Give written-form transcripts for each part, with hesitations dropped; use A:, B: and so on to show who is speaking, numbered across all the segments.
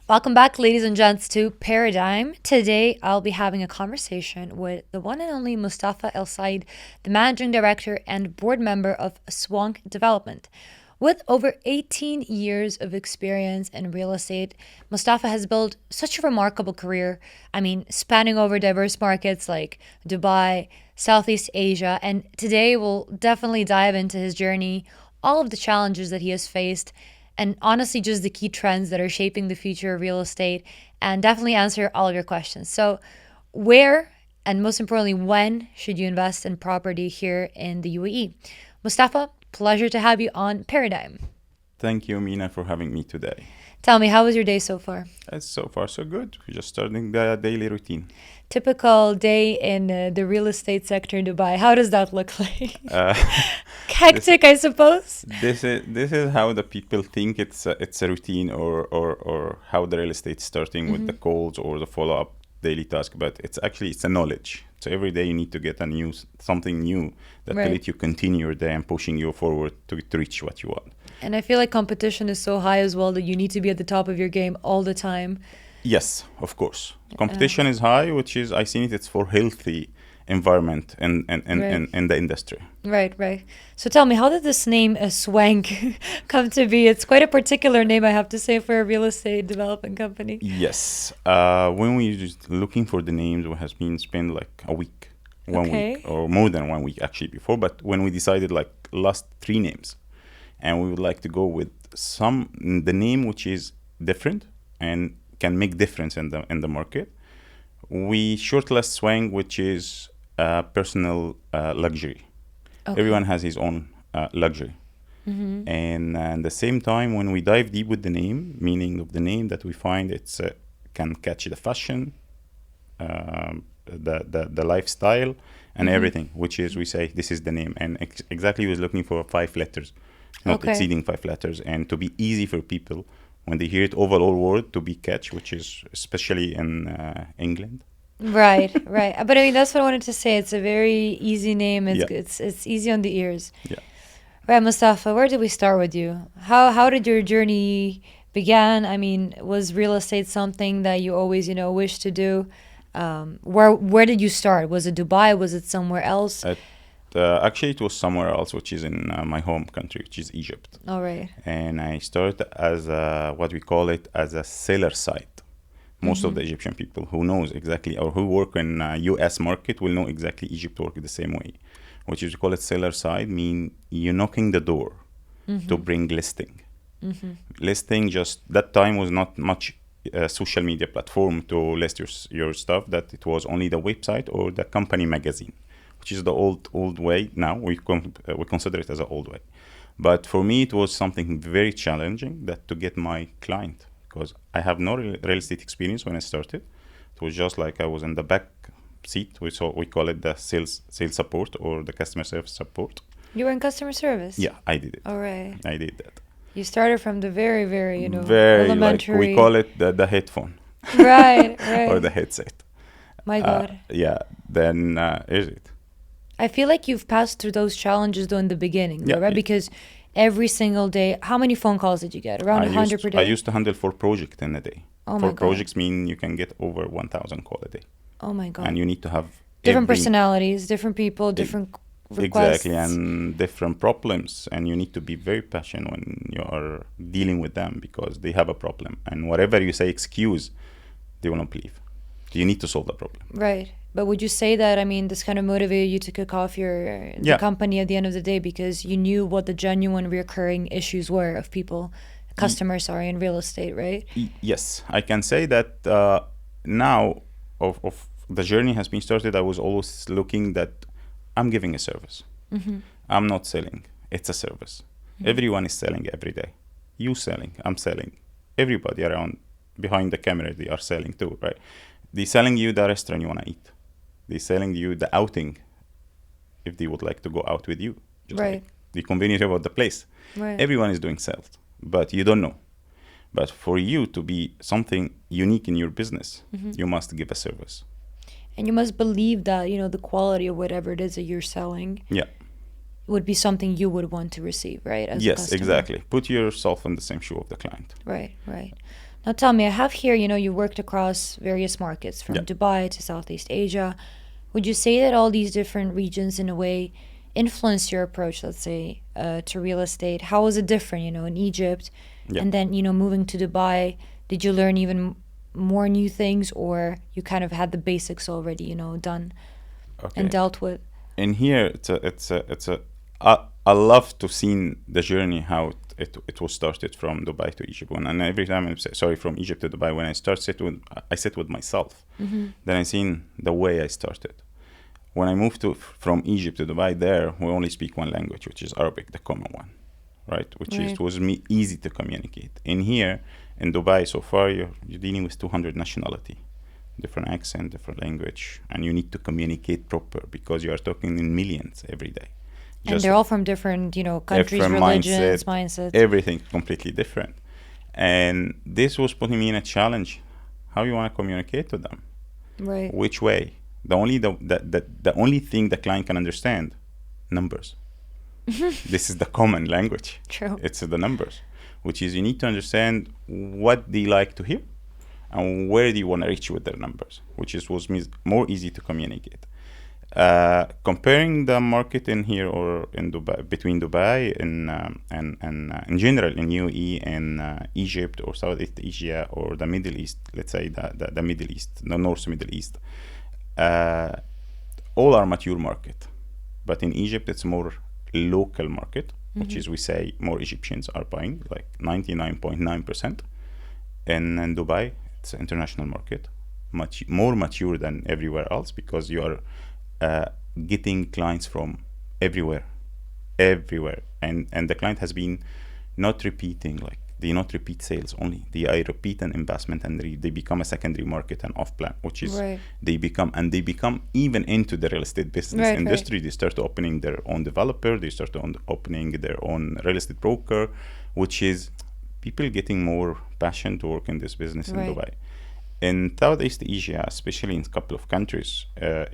A: Welcome back, ladies and gents, to Paradigm. Today, I'll be having a conversation with the one and only Moustafa Elsaid, the managing director and board member of Swank Development. With over 18 years of experience in real estate, Moustafa has built such a remarkable career. Spanning over diverse markets like Dubai, Southeast Asia, and today we'll definitely dive into his journey, all of the challenges that he has faced, and honestly, just the key trends that are shaping the future of real estate, and definitely answer all of your questions. So, where and most importantly, when should you invest in property here in the UAE? Moustafa, pleasure to have you on Paradigm.
B: Thank you, Mina, for having me today.
A: Tell me, how was your day so far?
B: So far, so good. We're just starting the daily routine.
A: Typical day in the real estate sector in Dubai. How does that look like?
B: Uh,
A: Hectic, I suppose.
B: this is how the people think it's a routine or how the real estate starting with the calls or the follow up daily task, but it's a knowledge. So every day you need to get something new that will let you continue your day and pushing you forward to reach what you want.
A: And I feel like competition is so high as well that you need to be at the top of your game all the time.
B: Yes, of course. Competition is high, which is I think it's for healthy environment and in the industry.
A: Right. So tell me, how did this name Swank come to be? It's quite a particular name, I have to say, for a real estate development company.
B: Yes. When we just looking for the names, we have been spent like a week, one week, or more than 1 week actually before. But when we decided like last 3 names, and we would like to go with the name which is different and can make difference in the market, we shortlist Swank, which is personal luxury. Okay. Everyone has his own luxury. And at the same time, when we dive deep with the name, meaning of the name, that we find it's can catch the fashion, the lifestyle, and everything, which is we say this is the name. And exactly he was looking for 5 letters, not exceeding 5 letters, and to be easy for people when they hear it overall word to be catch, which is especially in England.
A: Right. But that's what I wanted to say. It's a very easy name. It's easy on the ears.
B: Yeah.
A: Right, Moustafa, where did we start with you? How did your journey begin? Was real estate something that you always, wished to do? Where did you start? Was it Dubai? Was it somewhere else?
B: Actually, it was somewhere else, which is in my home country, which is Egypt.
A: All right.
B: And I started as what we call it as a seller side. Most of the Egyptian people who knows exactly or who work in US market will know exactly Egypt work the same way, which is we call it seller side, mean you're knocking the door to bring listing. Listing just that time was not much social media platform to list your stuff, that it was only the website or the company magazine, which is the old way. Now we consider it as an old way, but for me it was something very challenging that to get my client, because I have no real estate experience when I started. It was just like I was in the back seat. We call it the sales support or the customer service support.
A: You were in customer service?
B: Yeah, I did it.
A: All right.
B: I did that.
A: You started from the very, very,
B: very
A: elementary.
B: Like we call it the headphone.
A: Right.
B: Or the headset.
A: My God.
B: Yeah. Then is it?
A: I feel like you've passed through those challenges though in the beginning, though, right? Because every single day, how many phone calls did you get? Around 100 per day?
B: I used to handle 4 projects in a day.
A: Oh my
B: 4
A: God.
B: projects mean you can get over 1,000 calls a day.
A: Oh my God.
B: And you need to have
A: different personalities, different people, different requests.
B: Exactly, and different problems. And you need to be very passionate when you are dealing with them, because they have a problem. And whatever you say excuse, they will not believe. You need to solve the problem.
A: Right. But would you say that, this kind of motivated you to kick off the company at the end of the day, because you knew what the genuine recurring issues were of people, customers, in real estate, right?
B: Yes. I can say that now of the journey has been started, I was always looking that I'm giving a service. I'm not selling. It's a service. Everyone is selling every day. You selling, I'm selling. Everybody around behind the camera, they are selling too, right? They're selling you the restaurant you want to eat. They're selling you the outing if they would like to go out with you. Just
A: right.
B: Like the convenience about the place.
A: Right.
B: Everyone is doing sales, but you don't know. But for you to be something unique in your business, you must give a service.
A: And you must believe that, the quality of whatever it is that you're selling would be something you would want to receive, right? As a
B: yes,
A: customer.
B: Exactly. Put yourself in the same shoe of the client.
A: Right. Now tell me, I have here, you worked across various markets from
B: Yeah.
A: Dubai to Southeast Asia. Would you say that all these different regions, in a way, influenced your approach, let's say, to real estate? How was it different, in Egypt?
B: Yeah.
A: And then, moving to Dubai, did you learn even more new things, or you kind of had the basics already, done and
B: Okay.
A: dealt with?
B: In here, I love to see the journey how it was started from Dubai to Egypt. And every time from Egypt to Dubai, when I sit with myself.
A: Mm-hmm.
B: Then I seen the way I started. When I moved from Egypt to Dubai, there we only speak one language, which is Arabic, the common one, right?
A: Right.
B: Was easy to communicate. In here, in Dubai, so far you're dealing with 200 nationality, different accent, different language, and you need to communicate proper because you are talking in millions every day.
A: And they're all from different, countries,
B: different
A: religions, mindsets.
B: everything completely different. And this was putting me in a challenge. How you want to communicate to them?
A: Right.
B: Which way? The only thing the client can understand, numbers. This is the common language.
A: True.
B: It's the numbers, which is you need to understand what they like to hear and where do you want to reach with their numbers, which was more easy to communicate. Comparing the market in here or in Dubai, between Dubai and in general in UAE and Egypt or Southeast Asia or the Middle East, let's say the Middle East, the North Middle East, all are mature market. But in Egypt, it's more local market, which is we say more Egyptians are buying, like 99.9%. And in Dubai, it's an international market, much more mature than everywhere else because you are getting clients from everywhere, and the client has been not repeating, like they not repeat sales only, they repeat an investment and they become a secondary market and off plan, which is
A: Right.
B: they become even into the real estate business
A: Right,
B: industry. They start opening their own developer, they start opening their own real estate broker, which is people getting more passion to work in this business in
A: Right.
B: Dubai. In Southeast Asia, especially in a couple of countries,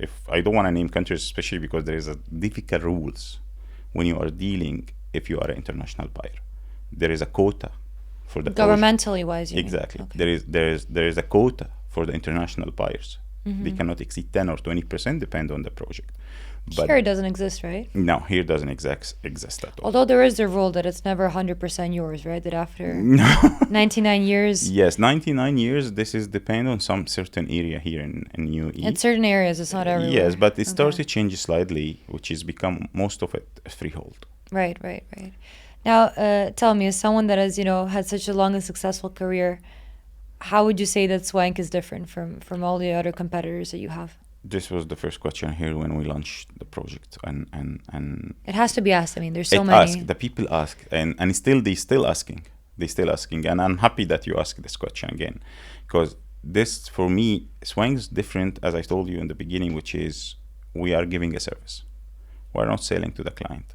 B: if I don't want to name countries, especially because there is a difficult rules when you are dealing, if you are an international buyer, there is a quota for the
A: Governmentally wise, you mean?
B: exactly.
A: Okay.
B: There is a quota for the international buyers. They cannot exceed 10 or 20%, depend on the project. But
A: Here it doesn't exist, right?
B: no, here doesn't exist at all.
A: Although there is the rule that it's never 100% yours, right? That after
B: No.
A: 99 years,
B: Yes, 99 years. This is depend on some certain area here in UAE.
A: in certain areas, it's not everywhere.
B: Yes, but it starts
A: Okay.
B: to change slightly, which is become most of it freehold.
A: Right. Now, tell me, as someone that has, had such a long and successful career, how would you say that Swank is different from all the other competitors that you have?
B: This was the first question here when we launched the project, and
A: It has to be asked. I mean, there's so
B: it
A: many.
B: asked, the people ask, and still they still asking, and I'm happy that you asked this question again, because this for me Swank's different, as I told you in the beginning, which is we are giving a service, we're not selling to the client.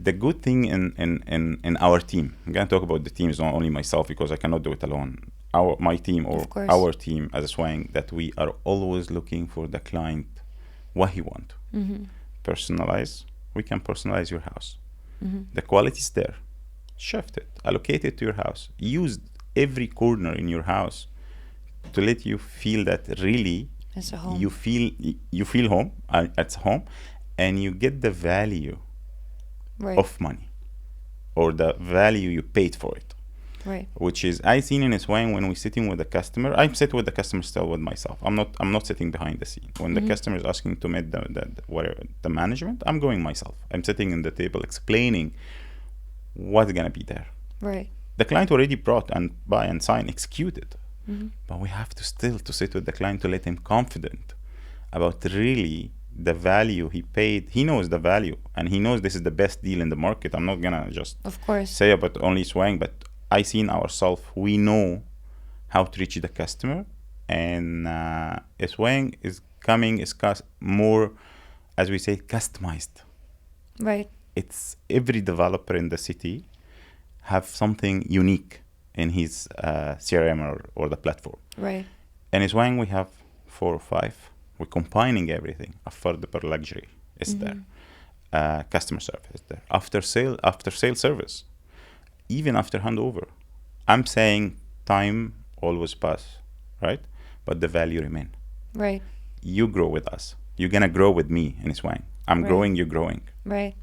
B: The good thing in our team, I'm gonna talk about the team, is not only myself because I cannot do it alone. My team or
A: Of course.
B: our team as a Swank, that we are always looking for the client what he want. Personalize. We can personalize your house. The quality is there. Shift it. Allocate it to your house. Use every corner in your house to let you feel that really
A: It's a home.
B: you feel home at home, and you get the value
A: Right.
B: of money or the value you paid for it,
A: Right.
B: which is I seen in Swank when we're sitting with the customer. I'm sit with the customer still with myself. I'm not sitting behind the scene. When the customer is asking to meet the management, I'm going myself. I'm sitting in the table explaining what's gonna be there.
A: Right.
B: The client already brought and buy and sign, executed. But we have to still to sit with the client to let him confident about really the value he paid. He knows the value and he knows this is the best deal in the market. I'm not gonna just
A: Of course.
B: say about only Swank, but I seen ourselves. We know how to reach the customer, and Swank is more, as we say, customized.
A: Right.
B: It's every developer in the city have something unique in his CRM or the platform.
A: Right.
B: And Swank we have 4 or 5. We're combining everything. Affordable luxury is there. Customer service is there. After sale service. Even after handover. I'm saying time always pass, right? But the value remain.
A: Right.
B: You grow with us. You're gonna grow with me in Swank. I'm
A: Right.
B: growing, you're growing.
A: Right.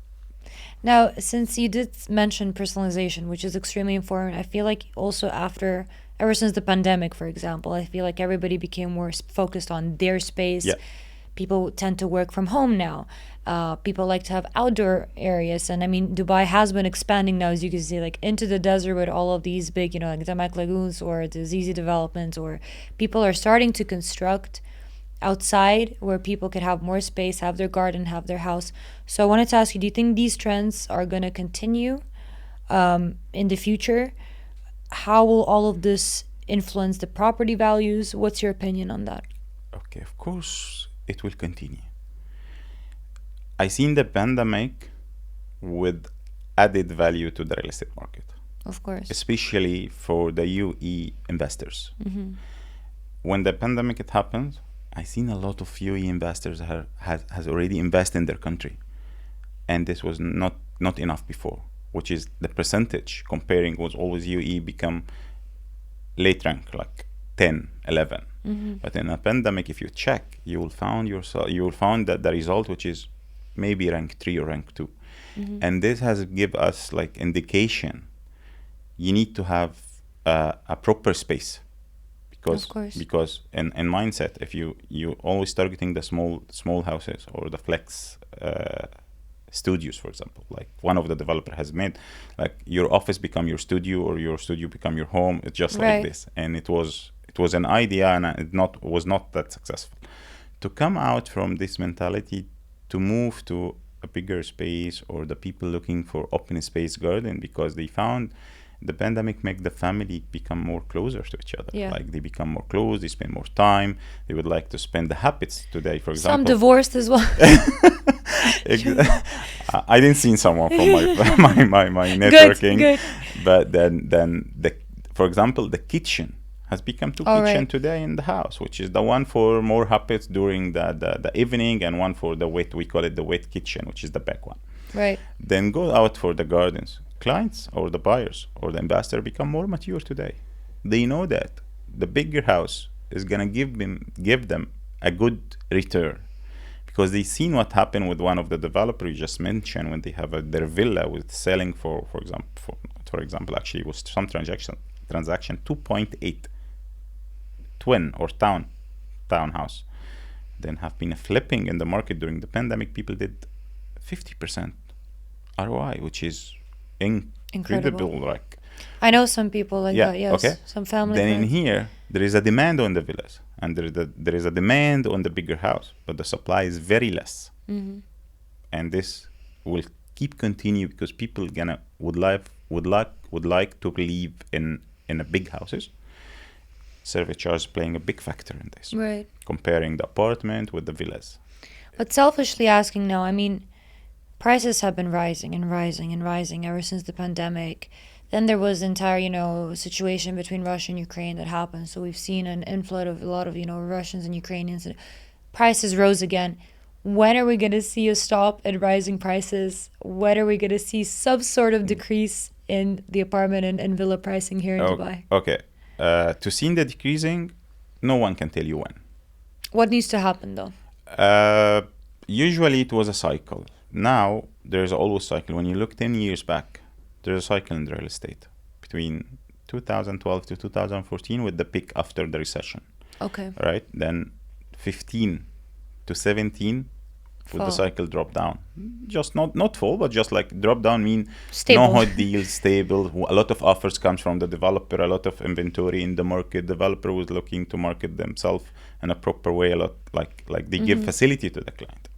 A: Now, since you did mention personalization, which is extremely important, I feel like also ever since the pandemic, for example, I feel like everybody became more focused on their space.
B: Yeah.
A: People tend to work from home now. People like to have outdoor areas, and I mean, Dubai has been expanding now, as you can see, like into the desert with all of these big, like Zamak Lagoons or the Zizi developments, or people are starting to construct outside where people could have more space, have their garden, have their house. So I wanted to ask you, do you think these trends are going to continue in the future? How will all of this influence the property values? What's your opinion on that?
B: Okay, of course it will continue. I seen the pandemic with added value to the real estate market,
A: Of course.
B: especially for the UAE investors. When the pandemic it happened, I seen a lot of UAE investors has already invested in their country, and this was not enough before, which is the percentage comparing was always UAE become late rank, like 10, 11. But in a pandemic, if you check, you will find that the result, which is maybe rank 3 or rank 2. And this has give us like indication you need to have a proper space,
A: Of course.
B: because in mindset, if you always targeting the small houses or the flex studios, for example, like one of the developer has made, like your office become your studio or your studio become your home. It's just
A: Right.
B: like this, and it was an idea, and it was not that successful. To come out from this mentality, to move to a bigger space, or the people looking for open space garden, because they found the pandemic make the family become more closer to each other.
A: Yeah.
B: Like they become more close, they spend more time, they would like to spend the habits today, for example.
A: Some divorced as well.
B: I didn't see someone from my networking,
A: Good.
B: but then for example, the kitchen has become two
A: All
B: kitchen
A: right.
B: today in the house, which is the one for more habits during the evening, and one for the wet, we call it the wet kitchen, which is the back one.
A: Right.
B: Then go out for the gardens. Clients or the buyers or the investor become more mature today. They know that the bigger house is gonna give them a good return, because they seen what happened with one of the developer you just mentioned, when they have their villa with selling for example, actually was some transaction 2.8 twin or townhouse, then have been flipping in the market during the pandemic. People did 50% ROI, which is incredible.
A: Incredible.
B: Like,
A: I know some people like
B: yeah,
A: that, yes.
B: okay.
A: Some family
B: Then in
A: friends.
B: here, there is a demand on the villas, and there is a demand on the bigger house, but the supply is very less. And this will keep continue, because people would like to live in a big houses. Service charge playing a big factor in this,
A: Right.
B: comparing the apartment with the villas.
A: But selfishly asking now, I mean, prices have been rising and rising and rising ever since the pandemic. Then there was the entire, situation between Russia and Ukraine that happened. So we've seen an inflow of a lot of, Russians and Ukrainians. And prices rose again. When are we going to see a stop in rising prices? When are we going to see some sort of decrease in the apartment and villa pricing here in Dubai?
B: Okay. To see the decreasing, no one can tell you when.
A: What needs to happen though?
B: Usually it was a cycle. Now there's always cycle. When you look 10 years back, there's a cycle in the real estate between 2012 to 2014, with the peak after the recession.
A: Okay.
B: Right? Then 15 to 17, with
A: Fall.
B: the cycle drop down. Just not fall, but just like drop down mean
A: Stable.
B: no hot deals, stable. A lot of offers comes from the developer, a lot of inventory in the market. Developer was looking to market themselves in a proper way, a lot like they give facility to the client.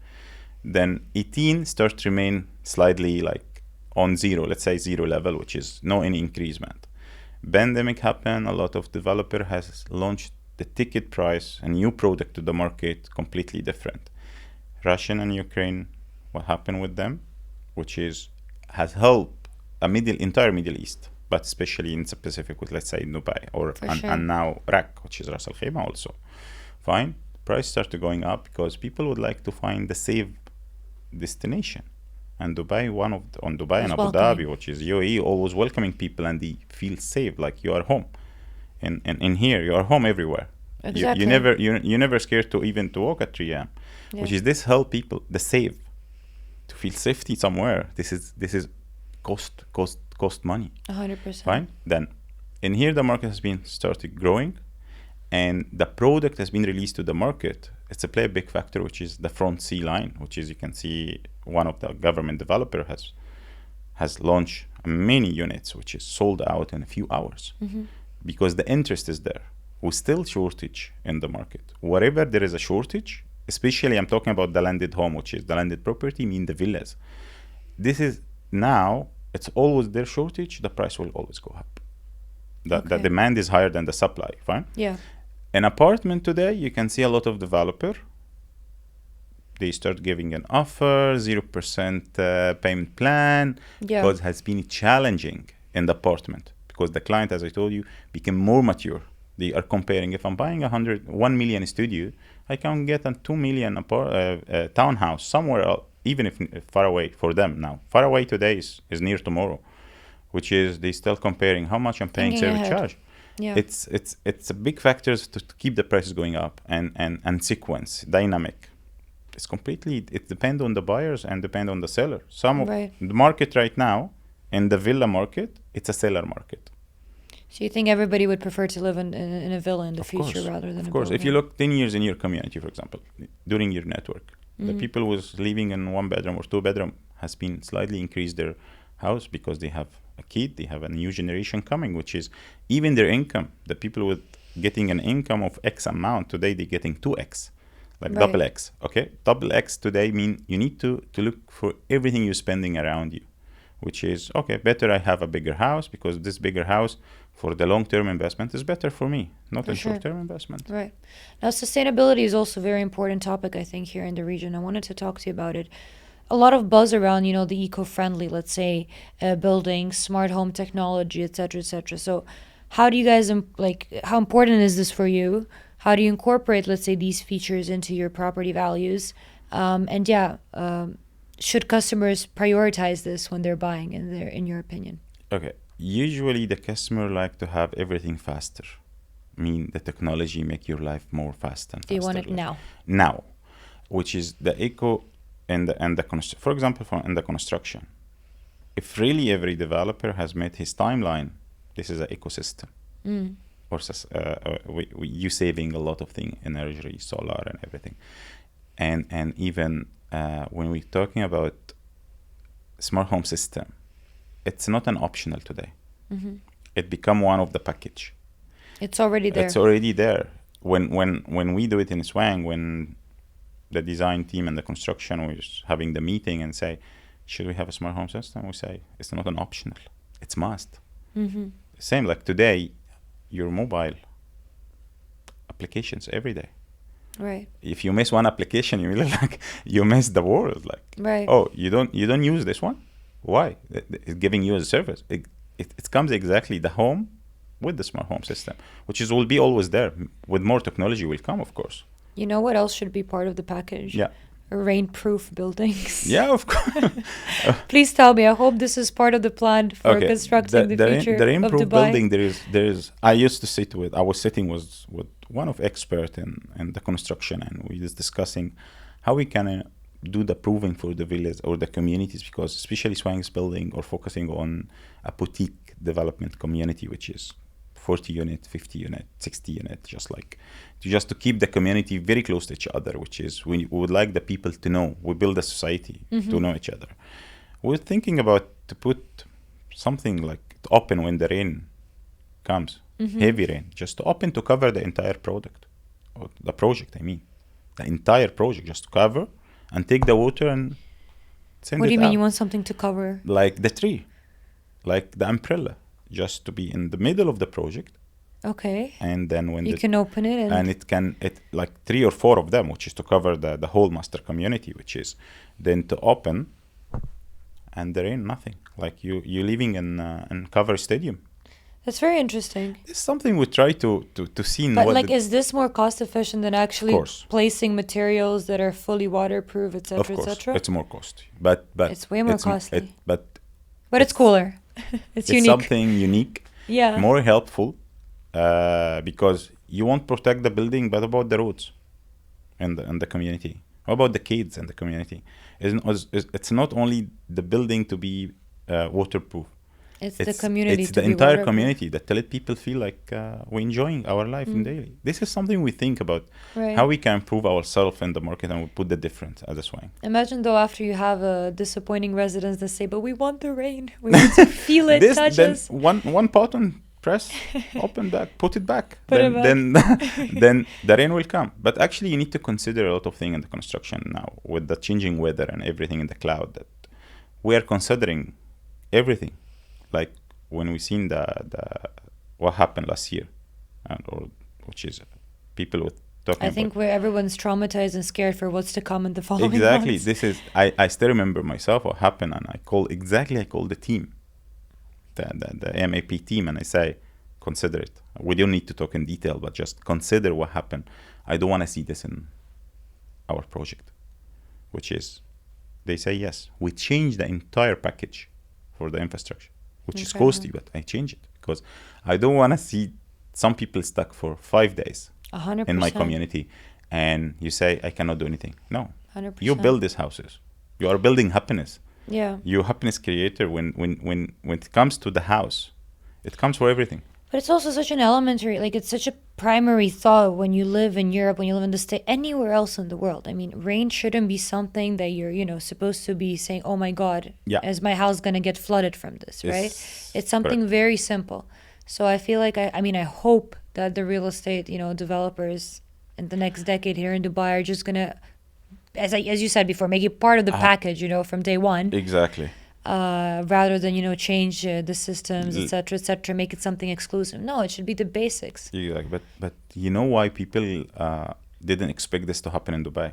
B: Then 18 starts to remain slightly like on zero, let's say zero level, which is no any increasement. Pandemic happened, a lot of developer has launched the ticket price, a new product to the market, completely different. Russian and Ukraine, what happened with them, which has helped entire Middle East, but especially in specific with, let's say, Dubai and now Iraq, which is Ras Al Khaimah also. Fine, price started going up because people would like to find the safe destination, and Dubai, Dubai and Abu
A: welcoming.
B: Dhabi, which is UAE, always welcoming people, and they feel safe, like you are home. in here, you are home everywhere.
A: Exactly.
B: You never scared to even to walk at 3 a.m.
A: Yeah.
B: Which is this help people the save to feel safety somewhere. This is cost money.
A: 100%.
B: Fine. Then in here the market has been started growing, and the product has been released to the market. It's a play a big factor, which is the front C line, which is you can see one of the government developer has launched many units, which is sold out in a few hours because the interest is there. We still shortage in the market. Wherever there is a shortage, especially I'm talking about the landed home, which is the landed property, mean the villas. This is now, it's always their shortage, the price will always go up. The demand is higher than the supply, fine?
A: Yeah.
B: An apartment today, you can see a lot of developer, they start giving an offer, 0% payment plan, because it has been challenging in the apartment. Because the client, as I told you, became more mature. They are comparing, if I'm buying 1 million studio, I can get a 2 million townhouse somewhere else, even if far away for them now. Far away today is near tomorrow, which is they still comparing how much I'm paying service charge.
A: Yeah.
B: It's a big factors to keep the prices going up and sequence, dynamic. It's completely, it depends on the buyers and depend on the seller. The market right now, in the villa market, it's a seller market.
A: So you think everybody would prefer to live in a villa in the future rather than a building?
B: Of course. If you look 10 years in your community, for example, during your network, the people who was living in 1 bedroom or 2 bedroom has been slightly increased their house because they have a kid, they have a new generation coming, which is even their income. The people with getting an income of X amount, today they're getting 2X. Like double X, okay? Double X today mean you need to look for everything you're spending around you, which is, okay, better I have a bigger house because this bigger house for the long-term investment is better for me, not a short-term investment.
A: Right. Now, sustainability is also a very important topic, I think, here in the region. I wanted to talk to you about it. A lot of buzz around, the eco-friendly, let's say, buildings, smart home technology, et cetera, et cetera. So how do you guys, how important is this for you? How do you incorporate, let's say, these features into your property values? Should customers prioritize this when they're buying, in your opinion?
B: Okay. Usually the customer like to have everything faster. I mean, the technology make your life more fast and faster.
A: They want it now.
B: Now, which is the eco and for example, in the construction. If really every developer has met his timeline, this is an ecosystem. Or you saving a lot of things, energy, solar and everything. And even when we're talking about smart home system, it's not an optional today. It become one of the package.
A: It's already there.
B: It's already there. When we do it in Swank, when the design team and the construction was having the meeting and say, should we have a smart home system? We say, it's not an optional. It's must. Same like today, your mobile applications every day.
A: Right.
B: If you miss one application, you really you miss the world. Oh, you don't use this one? Why? It's giving you a service. It comes exactly the home with the smart home system, which will be always there. With more technology will come, of course.
A: You know what else should be part of the package?
B: Yeah.
A: Rain-proof buildings.
B: Yeah, of course.
A: Please tell me. I hope this is part of the plan for constructing the future
B: the rain-proof
A: of Dubai.
B: building. There is. I used to sit with. I was sitting with one of expert in the construction, and we was discussing how we can do the proving for the villas or the communities, because especially Swank's building or focusing on a boutique development community, which is 40 unit, 50 unit, 60 unit, just to keep the community very close to each other, which is we would like the people to know. We build a society to know each other. We're thinking about to put something like to open when the rain comes, heavy rain, just to open to cover the entire product, or the project, the entire project, just to cover and take the water and send it out.
A: What do you mean you want something to cover?
B: Like the tree, like the umbrella, just to be in the middle of the project.
A: Okay.
B: And then when
A: you can open it
B: and it like 3 or 4 of them, which is to cover the whole master community, which is then to open and there ain't nothing. Like you living in cover stadium.
A: That's very interesting.
B: It's something we try to see.
A: But is this more cost efficient than actually placing materials that are fully waterproof, etc., etc.?
B: Of course, it's more costly, but
A: it's way more costly.
B: But
A: it's cooler. It's unique.
B: Something unique.
A: Yeah.
B: More helpful. because you won't protect the building, but about the roads and the community. What about the kids and the community? It's not only the building to be waterproof.
A: It's the community
B: It's
A: to
B: the
A: be
B: entire
A: waterproof.
B: community that let people feel like we're enjoying our life in daily. This is something we think about,
A: Right.
B: how we can improve ourselves in the market, and we put the difference as a Swank.
A: Imagine though after you have a disappointing residents that say, but we want the rain. We want to feel it, touch
B: Then
A: us.
B: one button, press, open that, put it back.
A: Put it
B: then then the rain will come. But actually, you need to consider a lot of things in the construction now with the changing weather and everything in the cloud. That we are considering everything, like when we seen the what happened last year, or which is people with talking.
A: I think
B: about.
A: where everyone's traumatized and scared for what's to come in the following
B: Exactly.
A: months.
B: This is I still remember myself what happened, and I called the team, the MAP team, and I say, consider it. We don't need to talk in detail, but just consider what happened. I don't want to see this in our project, which is, they say yes. We changed the entire package for the infrastructure, which is costly, but I change it because I don't want to see some people stuck for 5 days
A: 100%.
B: in my community, and you say I cannot do anything. No,
A: 100%.
B: you build these houses. You are building happiness.
A: Yeah.
B: You're happiness creator. When it comes to the house, it comes for everything.
A: But it's also such an elementary, like it's such a primary thought when you live in Europe, when you live in the States, anywhere else in the world. I mean, rain shouldn't be something that you're, supposed to be saying, oh my God,
B: Yeah.
A: is my house going to get flooded from this, right?
B: Yes,
A: It's something
B: correct.
A: very simple. So I feel like, I hope that the real estate, developers in the next decade here in Dubai are just going to, as you said before, make it part of the package, from day one.
B: Exactly.
A: Rather than change the systems, etc., make it something exclusive. No, it should be the basics.
B: Exactly. But you know why people didn't expect this to happen in Dubai?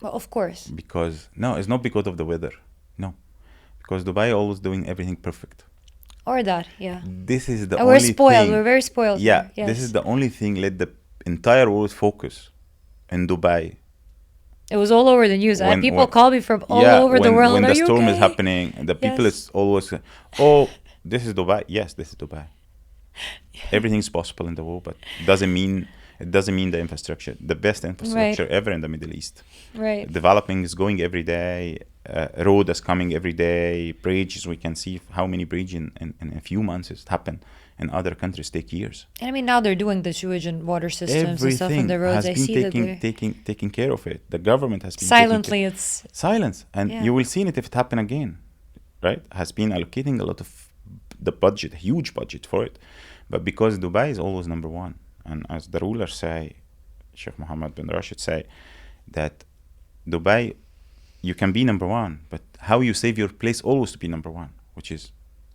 A: Well, of course.
B: Because no, it's not because of the weather. No, because Dubai always doing everything perfect.
A: Or that, yeah.
B: This is the
A: And
B: only
A: we're spoiled.
B: thing.
A: We're very spoiled.
B: Yeah,
A: here. Yes.
B: this is the only thing let the entire world focus in Dubai.
A: It was all over the news. I had people call me from all over the world.
B: When
A: Are
B: the
A: you
B: storm
A: okay?
B: is happening, the people
A: Yes.
B: is always, oh, this is Dubai. Yes, this is Dubai. Everything's possible in the world, but it doesn't mean the infrastructure, the best infrastructure ever in the Middle East.
A: Right.
B: Developing is going every day. Road is coming every day. Bridges, we can see how many bridges in a few months it's happened. In other countries take years.
A: And I mean, now they're doing the sewage and water systems and stuff on
B: Everything
A: the roads.
B: has
A: I
B: been
A: see that
B: taking care of it. The government has been
A: silently. It's
B: silence, and
A: Yeah.
B: you will see it if it happen again, right? Has been allocating a lot of the budget, huge budget for it, but because Dubai is always number one, and as the rulers say, Sheikh Mohammed bin Rashid say, that Dubai, you can be number one, but how you save your place always to be number one, which is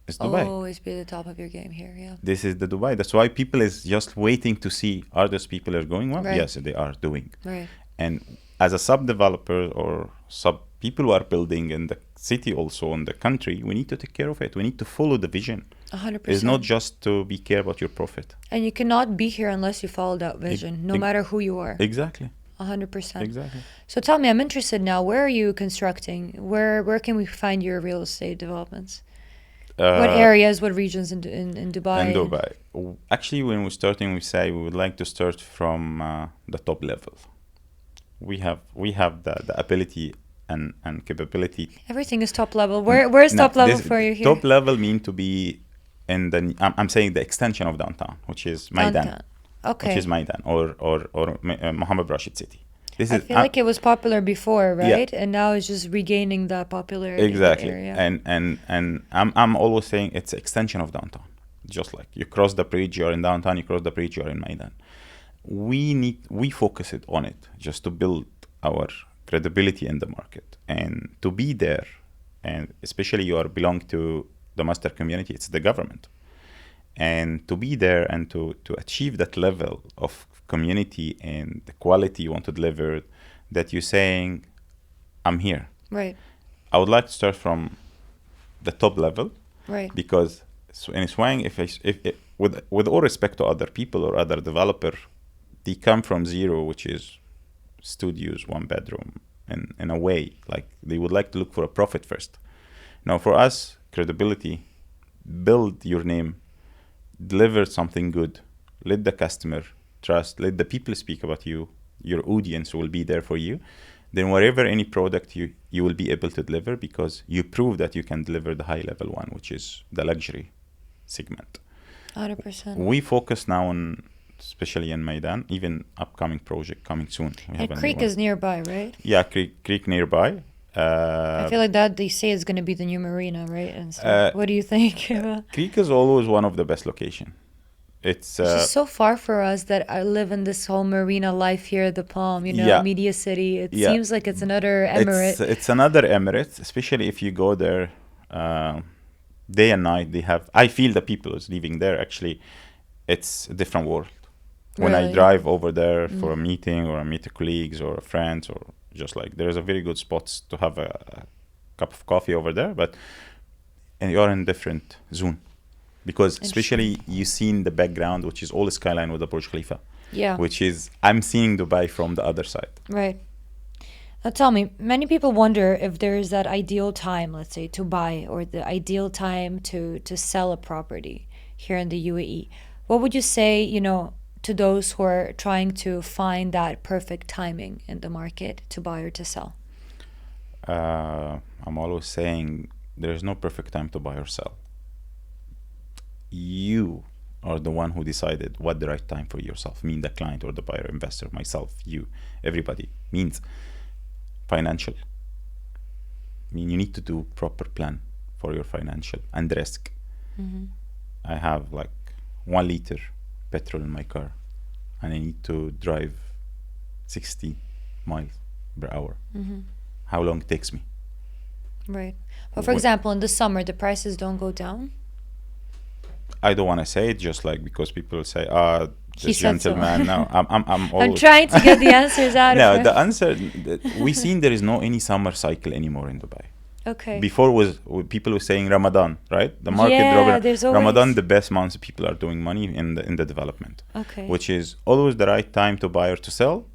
B: Dubai.
A: always be at the top of your game here. Yeah.
B: This is the Dubai. That's why people is just waiting to see, are those people are going well?
A: Right.
B: Yes, they are doing.
A: Right.
B: And as a sub developer or sub people who are building in the city, also in the country, we need to take care of it. We need to follow the vision.
A: 100%.
B: It's not just to be care about your profit.
A: And you cannot be here unless you follow that vision, no matter who you are.
B: Exactly.
A: 100%.
B: Exactly.
A: So tell me, I'm interested now. Where are you constructing? Where can we find your real estate developments? What areas, what regions in Dubai?
B: In Dubai. Actually, when we're starting, we say we would like to start from the top level. We have the ability and capability.
A: Everything is top level. Where's
B: No,
A: top level
B: this
A: for you here?
B: Top level mean to be in the. I'm saying the extension of downtown, which is Maidan,
A: Downtown. Okay.
B: which is Maidan or Mohammed Rashid City. This
A: I
B: is
A: feel like it was popular before,
B: Yeah.
A: right? And now it's just regaining that popularity.
B: exactly.
A: Area.
B: And I'm always saying it's extension of downtown. Just like you cross the bridge, you're in downtown. You cross the bridge, you're in Maidan. We focus it on it just to build our credibility in the market and to be there, and especially you are belong to the master community, it's the government, and to be there and to achieve that level of community and the quality you want to deliver, that you're saying I'm here.
A: Right.
B: I would like to start from the top level,
A: Right.
B: because in Swank, if with all respect to other people or other developer, they come from zero, which is studios, one bedroom, and in a way, like they would like to look for a profit first. Now, for us, credibility, build your name, deliver something good, let the customer trust, let the people speak about you, your audience will be there for you, then wherever any product you will be able to deliver, because you prove that you can deliver the high level one, which is the luxury segment.
A: 100%.
B: We focus now on, especially in Maidan, even upcoming project coming soon. We have
A: And
B: a new
A: Creek
B: one.
A: is nearby, right?
B: Yeah, Creek nearby.
A: I feel like that they say is going to be the new marina, right? And so, what do you think?
B: Creek is always one of the best location. It's
A: It's just so far for us that I live in this whole marina life here at the Palm,
B: yeah,
A: Media City. It
B: yeah.
A: seems like it's another emirate.
B: It's another emirate, especially if you go there day and night. I feel the people who's living there, actually, it's a different world. When I
A: Really?
B: drive over there for a meeting, or I meet colleagues or friends, or just like, there's a very good spots to have a cup of coffee over there, and you're in different zone. Because especially you see in the background, which is all skyline with the Burj Khalifa.
A: Yeah.
B: Which is, I'm seeing Dubai from the other side.
A: Right. Now tell me, many people wonder if there is that ideal time, let's say, to buy, or the ideal time to sell a property here in the UAE. What would you say, to those who are trying to find that perfect timing in the market to buy or to sell?
B: I'm always saying there is no perfect time to buy or sell. You are the one who decided what the right time for yourself, mean the client or the buyer, investor, myself, you, everybody, means financial. You need to do proper plan for your financial and risk. I have like 1 liter petrol in my car, and I need to drive 60 miles per hour. How long it takes me?
A: Right. But for example, in the summer, the prices don't go down?
B: I don't want to say it, just like, because people say,
A: He
B: this
A: said so.
B: gentleman. No, I'm always.
A: I'm trying to get the answers out
B: No,
A: of
B: the
A: him.
B: answer, we seen there is no any summer cycle anymore in Dubai.
A: Okay.
B: Before people were saying Ramadan, right? The market
A: Yeah, there's always...
B: Ramadan, the best months people are doing money in the development.
A: Okay.
B: Which is always the right time to buy or to sell.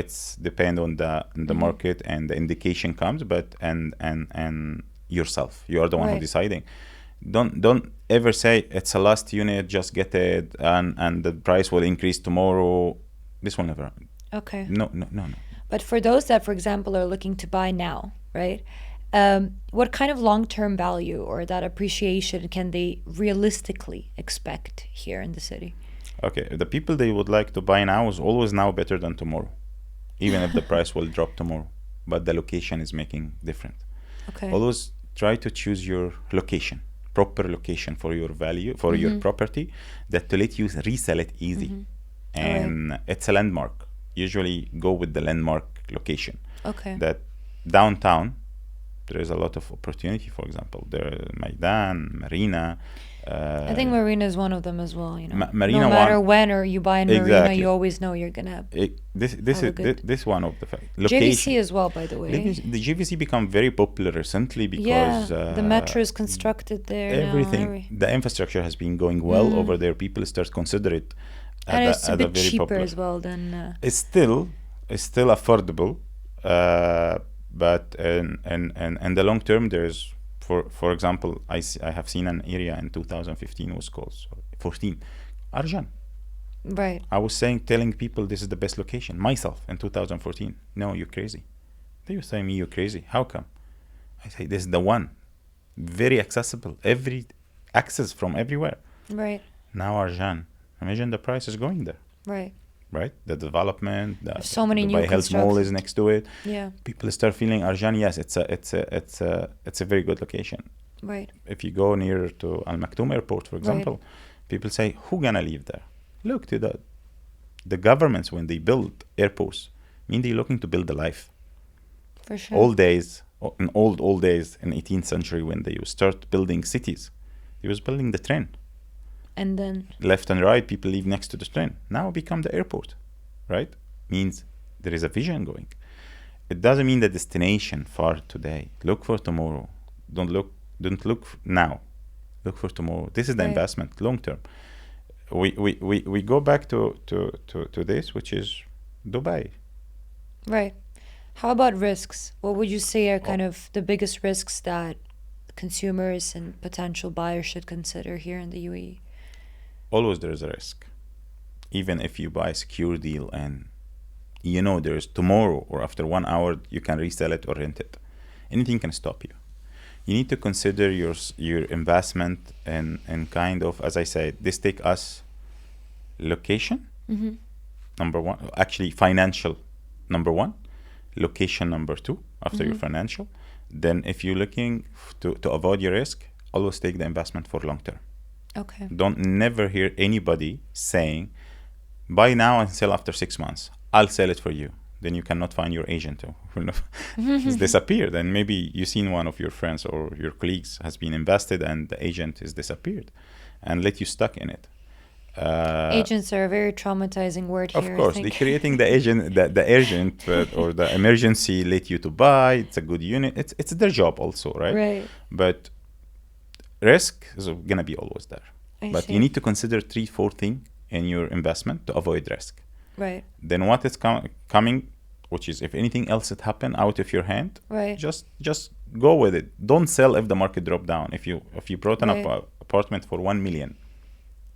B: It's depend on the market, and the indication comes, but and yourself, you are the one who deciding. Don't ever say it's a last unit, just get it, and the price will increase tomorrow. This will never.
A: Okay.
B: No.
A: But for those that, for example, are looking to buy now, right? What kind of long-term value or that appreciation can they realistically expect here in the city?
B: Okay, the people they would like to buy now is always now better than tomorrow, even if the price will drop tomorrow, but the location is making different.
A: Okay.
B: Always try to choose your location, proper location for your value, for your property, that to let you resell it easy. And it's a landmark. Usually go with the landmark location.
A: Okay.
B: That downtown, there is a lot of opportunity. For example, there is Maidan, Marina.
A: I think Marina is one of them as well.
B: Marina,
A: no matter when or you buy in Marina,
B: exactly.
A: you always know you're gonna.
B: This one of the
A: location. JVC as well, by the way.
B: The JVC become very popular recently because
A: the metro is constructed there.
B: Everything, the infrastructure has been going well over there. People start consider it.
A: And it's a bit cheaper popular. As well than.
B: It's still affordable, but in the long term, there's for example, I have seen an area in 2015 was called 14, Arjan.
A: Right.
B: I was telling people this is the best location myself in 2014. No, you're crazy. They were saying me, you're crazy. How come? I say this is the one, very accessible, every access from everywhere.
A: Right.
B: Now Arjan. Imagine the price is going there. Right. The development,
A: so many
B: Dubai
A: new
B: Health Mall is next to it.
A: Yeah.
B: People start feeling Arjan. Yes, it's a very good location.
A: Right.
B: If you go near to Al Maktoum Airport, for example, people say, who gonna live there? Look to the governments when they build airports. They're looking to build a life.
A: For sure.
B: Old days in 18th century, when they start building cities, they was building the train.
A: And then
B: left and right, people live next to the train. Now become the airport, right? Means there is a vision going. It doesn't mean the destination far today. Look for tomorrow. Don't look now. Look for tomorrow. This is the investment, long term. We go back to this, which is Dubai.
A: Right. How about risks? What would you say are kind of the biggest risks that consumers and potential buyers should consider here in the UAE?
B: always there is a risk. Even if you buy a secure deal and you know there's tomorrow or after 1 hour you can resell it or rent it, anything can stop you. You need to consider your investment and kind of, as I said, this take us location, number one, actually financial, number one, location number two, after your financial. Then if you're looking to avoid your risk, always take the investment for long term.
A: Okay.
B: Don't never hear anybody saying, buy now and sell after 6 months. I'll sell it for you. Then you cannot find your agent who has disappeared. And maybe you've seen one of your friends or your colleagues has been invested and the agent is disappeared and let you stuck in it.
A: Agents are a very traumatizing word
B: Of
A: here.
B: course,
A: I
B: they're
A: think.
B: creating the agent, the urgent or the emergency let you to buy. It's a good unit. It's their job also, right?
A: Right.
B: But risk is gonna be always there.
A: I
B: But
A: see.
B: you need to consider 3-4 things in your investment to avoid risk.
A: Right.
B: Then what is coming, which is if anything else had happened out of your hand,
A: Right.
B: just go with it. Don't sell if the market drop down. If you brought an
A: Right.
B: apartment for 1 million,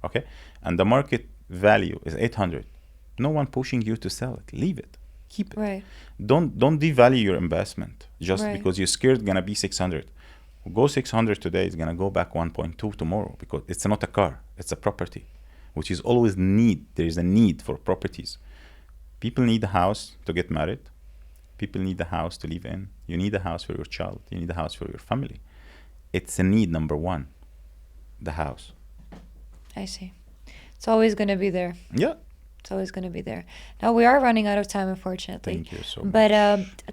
B: okay, and the market value is 800, no one pushing you to sell it. Leave it, keep it.
A: Right.
B: Don't devalue your investment just
A: Right.
B: because you're scared gonna be 600. Go 600 today, it's gonna go back 1.2 tomorrow, because it's not a car, it's a property, which is always need. There is a need for properties. People need a house to get married. People need a house to live in. You need a house for your child. You need a house for your family. It's a need number one, the house.
A: I see. It's always going to be there.
B: Yeah.
A: It's always going to be there. Now we are running out of time, unfortunately.
B: Thank you so much.
A: But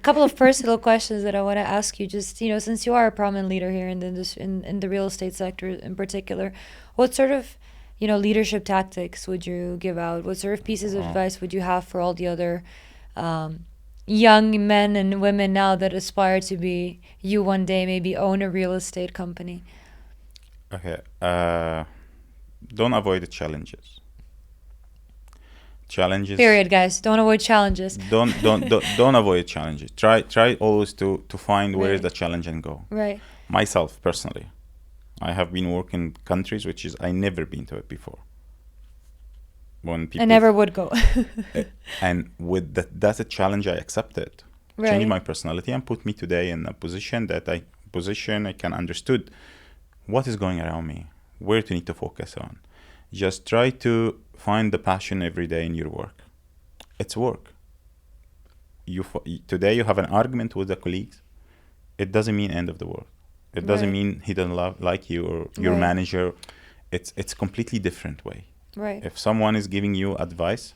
A: a couple of personal questions that I want to ask you. Just since you are a prominent leader here in the real estate sector in particular, what sort of leadership tactics would you give out? What sort of pieces of advice would you have for all the other young men and women now that aspire to be you one day, maybe own a real estate company?
B: Okay. Don't avoid the challenges.
A: Period, guys. Don't avoid challenges.
B: Don't avoid challenges. Try always to find where is
A: Right.
B: the challenge and go.
A: Right.
B: Myself personally, I have been working in countries which is I never been to it before. When people
A: I never would go.
B: and with that's a challenge I accepted.
A: Right.
B: Changed my personality and put me today in a position that I can understood what is going around me, where to need to focus on. Just try to find the passion every day in your work. It's work. Today you have an argument with the colleagues. It doesn't mean end of the world. It doesn't
A: Right.
B: mean he doesn't like you or your
A: Right.
B: manager. It's completely different way.
A: Right.
B: If someone is giving you advice,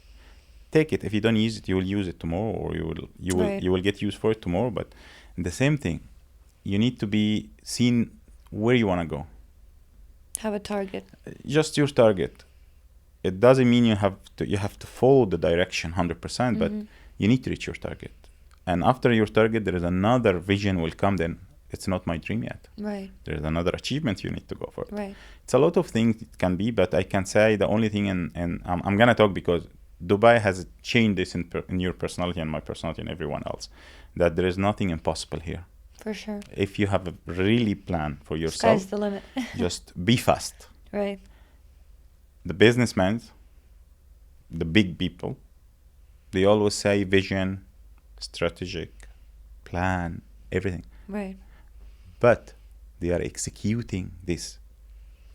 B: take it. If you don't use it, you will use it tomorrow, or
A: Right.
B: you will get used for it tomorrow. But the same thing, you need to be seen where you want to go.
A: Have a target.
B: Just your target. It doesn't mean you have to follow the direction 100%, but you need to reach your target. And after your target, there is another vision will come. Then it's not my dream yet.
A: Right.
B: There is another achievement you need to go for. It.
A: Right.
B: It's a lot of things it can be, but I can say the only thing, and I'm gonna talk because Dubai has changed this in your personality and my personality and everyone else, that there is nothing impossible here.
A: For sure.
B: If you have a really plan for yourself,
A: Sky's the limit.
B: just be fast.
A: Right.
B: The businessmen, the big people, they always say vision, strategic, plan, everything.
A: Right.
B: But they are executing this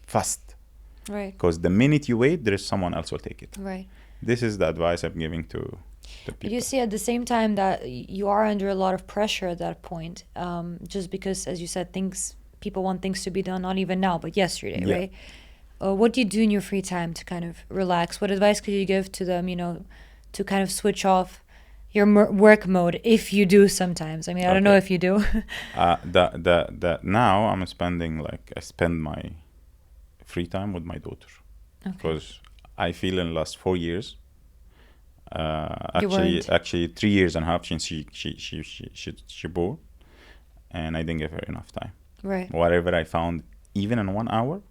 B: fast.
A: Right.
B: Because the minute you wait, there is someone else will take it.
A: Right.
B: This is the advice I'm giving to
A: But
B: people.
A: you see, at the same time that you are under a lot of pressure at that point, just because, as you said, people want things to be done, not even now, but yesterday,
B: Yeah.
A: right? What do you do in your free time to kind of relax? What advice could you give to them, to kind of switch off your work mode, if you do sometimes? I mean, I don't know
B: Okay.
A: if you do.
B: Now I spend my free time with my daughter,
A: Okay.
B: because I feel in the last 4 years,
A: You weren't.
B: actually 3 years and a half since she born, and I didn't give her enough time.
A: Right.
B: Whatever I found, even in 1 hour,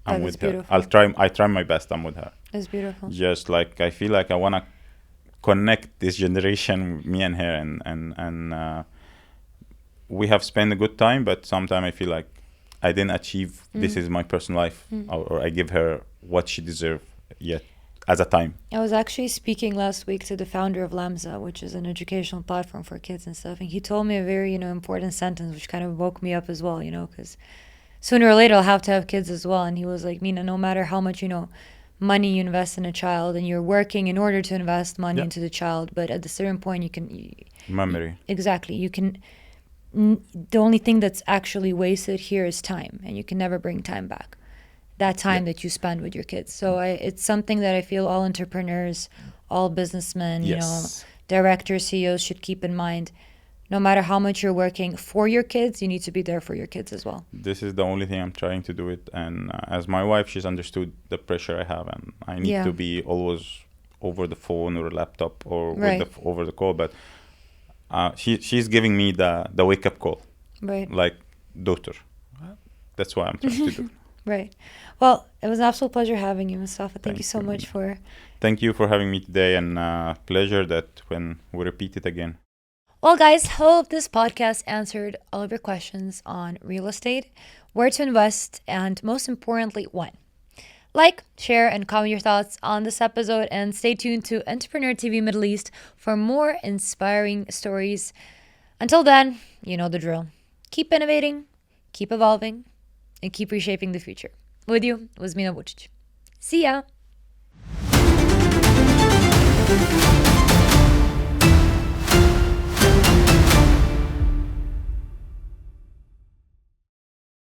B: I'm
A: That is
B: with her.
A: beautiful.
B: I try my best. I'm with her.
A: That's beautiful.
B: Just like I feel like I wanna connect this generation, me and her, and we have spent a good time. But sometimes I feel like I didn't achieve. This is my personal life, or I give her what she deserves yet as a time.
A: I was actually speaking last week to the founder of Lamza, which is an educational platform for kids and stuff, and he told me a very, important sentence which kind of woke me up as well, because sooner or later I'll have to have kids as well. And he was like, Mina, no matter how much, money you invest in a child, and you're working in order to invest money into the child, but at a certain point
B: Memory.
A: Exactly. The only thing that's actually wasted here is time, and you can never bring time back. That time that you spend with your kids. So it's something that I feel all entrepreneurs, all businessmen, directors, CEOs should keep in mind. No matter how much you're working for your kids, you need to be there for your kids as well.
B: This is the only thing I'm trying to do it. And as my wife, she's understood the pressure I have, and I need to be always over the phone or laptop or over the call. But she's giving me the wake up call,
A: right?
B: Like, daughter. That's what I'm trying to do.
A: Right. Well, it was an absolute pleasure having you, Moustafa. Thank you so much for.
B: Thank you for having me today, and pleasure that when we repeat it again.
A: Well, guys, hope this podcast answered all of your questions on real estate, where to invest, and most importantly, when. Like, share, and comment your thoughts on this episode, and stay tuned to Entrepreneur TV Middle East for more inspiring stories. Until then, you know the drill. Keep innovating, keep evolving, and keep reshaping the future. With you was Mina Vucic. See ya!